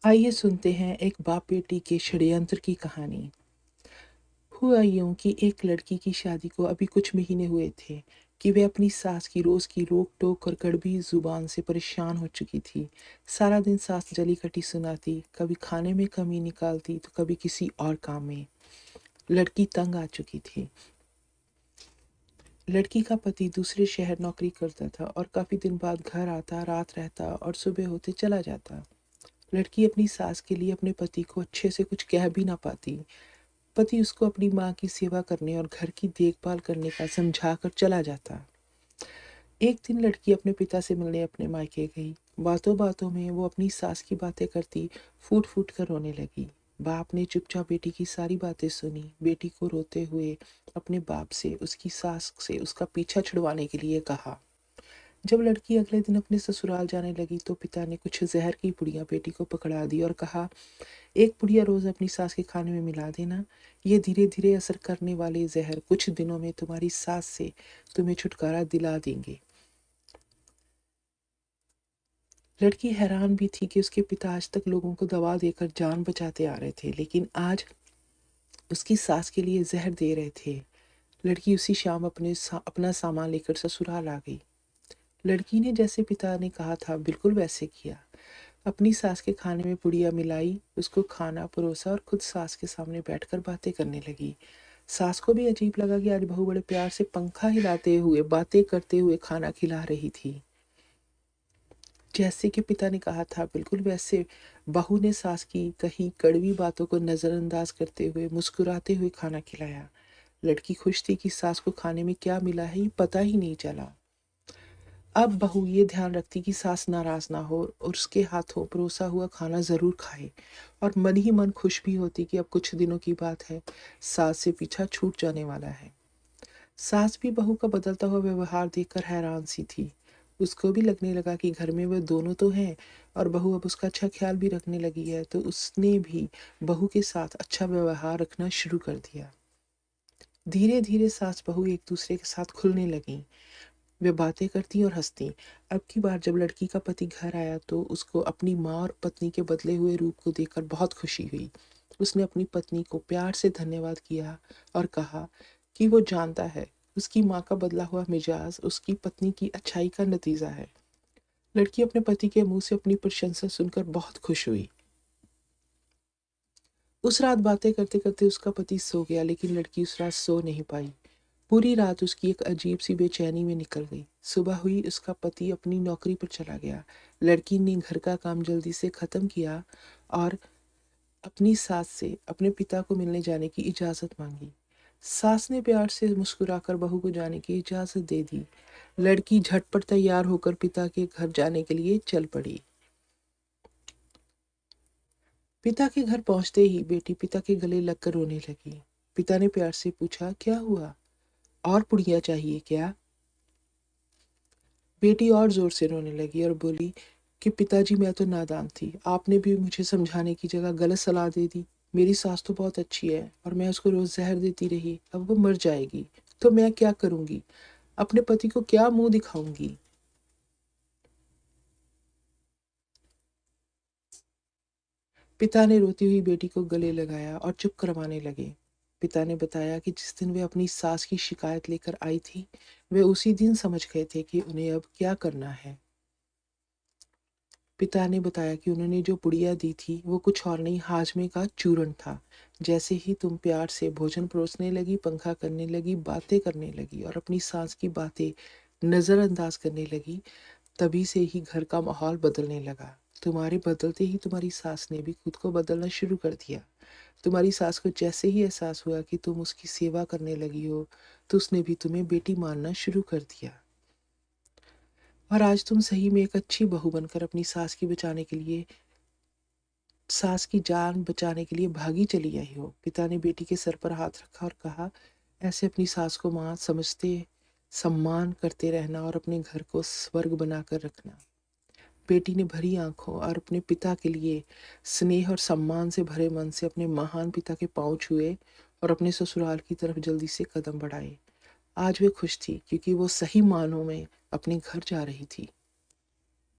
आइए सुनते हैं एक बाप बेटी के षड्यंत्र की कहानी। हुआ यूं कि एक लड़की की शादी को अभी कुछ महीने हुए थे कि वह अपनी सास की रोज की रोक टोक और कड़वी जुबान से परेशान हो चुकी थी। सारा दिन सास जली कटी सुनाती, कभी खाने में कमी निकालती तो कभी किसी और काम में। लड़की तंग आ चुकी थी। लड़की का पति दूसरे शहर नौकरी करता था और काफी दिन बाद घर आता, रात रहता और सुबह होते चला जाता। लड़की अपनी सास के लिए अपने पति को अच्छे से कुछ कह भी ना पाती। पति उसको अपनी माँ की सेवा करने और घर की देखभाल करने का समझा कर चला जाता। एक दिन लड़की अपने पिता से मिलने अपने मायके गई। बातों बातों में वो अपनी सास की बातें करती फूट फूट कर रोने लगी। बाप ने चुपचाप बेटी की सारी बातें सुनी, बेटी को रोते हुए अपने बाप से उसकी सास से उसका पीछा छुड़वाने के लिए कहा। जब लड़की अगले दिन अपने ससुराल जाने लगी तो पिता ने कुछ जहर की पुड़िया बेटी को पकड़ा दी और कहा, एक पुड़िया रोज अपनी सास के खाने में मिला देना। ये धीरे धीरे असर करने वाले जहर कुछ दिनों में तुम्हारी सास से तुम्हें छुटकारा दिला देंगे। लड़की हैरान भी थी कि उसके पिता आज तक लोगों को दवा देकर जान बचाते आ रहे थे, लेकिन आज उसकी सास के लिए जहर दे रहे थे। लड़की उसी शाम अपना सामान लेकर ससुराल आ गई। लड़की ने जैसे पिता ने कहा था बिल्कुल वैसे किया। अपनी सास के खाने में पुड़िया मिलाई, उसको खाना परोसा और खुद सास के सामने बैठकर बातें करने लगी। सास को भी अजीब लगा कि आज बहू बड़े प्यार से पंखा हिलाते हुए बातें करते हुए खाना खिला रही थी। जैसे कि पिता ने कहा था बिल्कुल वैसे बहू ने सास की कही कड़वी बातों को नजरअंदाज करते हुए मुस्कुराते हुए खाना खिलाया। लड़की खुश थी कि सास को खाने में क्या मिला है ये पता ही नहीं चला। अब बहू ये ध्यान रखती कि सास नाराज ना हो और उसके हाथों परोसा हुआ खाना जरूर खाए, और मन ही मन खुश भी होती कि अब कुछ दिनों की बात है, सास से पीछा छूट जाने वाला है। सास भी बहू का बदलता हुआ व्यवहार देखकर हैरान सी थी। उसको भी लगने लगा कि घर में वे दोनों तो हैं और बहू अब उसका अच्छा ख्याल भी रखने लगी है, तो उसने भी बहू के साथ अच्छा व्यवहार रखना शुरू कर दिया। धीरे धीरे सास बहू एक दूसरे के साथ खुलने लगी। वे बातें करती और हंसती। अब की बार जब लड़की का पति घर आया तो उसको अपनी माँ और पत्नी के बदले हुए रूप को देखकर बहुत खुशी हुई। उसने अपनी पत्नी को प्यार से धन्यवाद किया और कहा कि वो जानता है उसकी माँ का बदला हुआ मिजाज उसकी पत्नी की अच्छाई का नतीजा है। लड़की अपने पति के मुंह से अपनी प्रशंसा सुनकर बहुत खुश हुई। उस रात बातें करते करते उसका पति सो गया, लेकिन लड़की उस रात सो नहीं पाई। पूरी रात उसकी एक अजीब सी बेचैनी में निकल गई। सुबह हुई, उसका पति अपनी नौकरी पर चला गया। लड़की ने घर का काम जल्दी से खत्म किया और अपनी सास से अपने पिता को मिलने जाने की इजाजत मांगी। सास ने प्यार से मुस्कुराकर बहू को जाने की इजाजत दे दी। लड़की झटपट तैयार होकर पिता के घर जाने के लिए चल पड़ी। पिता के घर पहुंचते ही बेटी पिता के गले लगकर रोने लगी। पिता ने प्यार से पूछा, क्या हुआ, और पुड़िया चाहिए क्या? बेटी और जोर से रोने लगी और बोली कि पिताजी मैं तो नादान थी, आपने भी मुझे समझाने की जगह गलत सलाह दे दी। मेरी सास तो बहुत अच्छी है और मैं उसको रोज जहर देती रही, अब वो मर जाएगी तो मैं क्या करूंगी, अपने पति को क्या मुंह दिखाऊंगी? पिता ने रोती हुई बेटी को गले लगाया और चुप करवाने लगे। पिता ने बताया कि जिस दिन वे अपनी सास की शिकायत लेकर आई थी, वे उसी दिन समझ गए थे कि उन्हें अब क्या करना है। पिता ने बताया कि उन्होंने जो पुड़िया दी थी वो कुछ और नहीं, हाजमे का चूर्ण था। जैसे ही तुम प्यार से भोजन परोसने लगी, पंखा करने लगी, बातें करने लगी और अपनी सास की बातें नजरअंदाज करने लगी, तभी से ही घर का माहौल बदलने लगा। तुम्हारे बदलते ही तुम्हारी सास ने भी खुद को बदलना शुरू कर दिया। तुम्हारी सास को जैसे ही एहसास हुआ कि तुम उसकी सेवा करने लगी हो, तो उसने भी तुम्हें बेटी मानना शुरू कर दिया। और आज तुम सही में एक अच्छी बहू बनकर अपनी सास की जान बचाने के लिए भागी चली आई हो। पिता ने बेटी के सर पर हाथ रखा और कहा, ऐसे अपनी सास को माँ समझते सम्मान करते रहना और अपने घर को स्वर्ग बनाकर रखना। बेटी ने भरी आंखों और अपने पिता के लिए स्नेह और सम्मान से भरे मन से अपने महान पिता के पांव छुए और अपने ससुराल की तरफ जल्दी से कदम बढ़ाए। आज वे खुश थी क्योंकि वो सही मानों में अपने घर जा रही थी।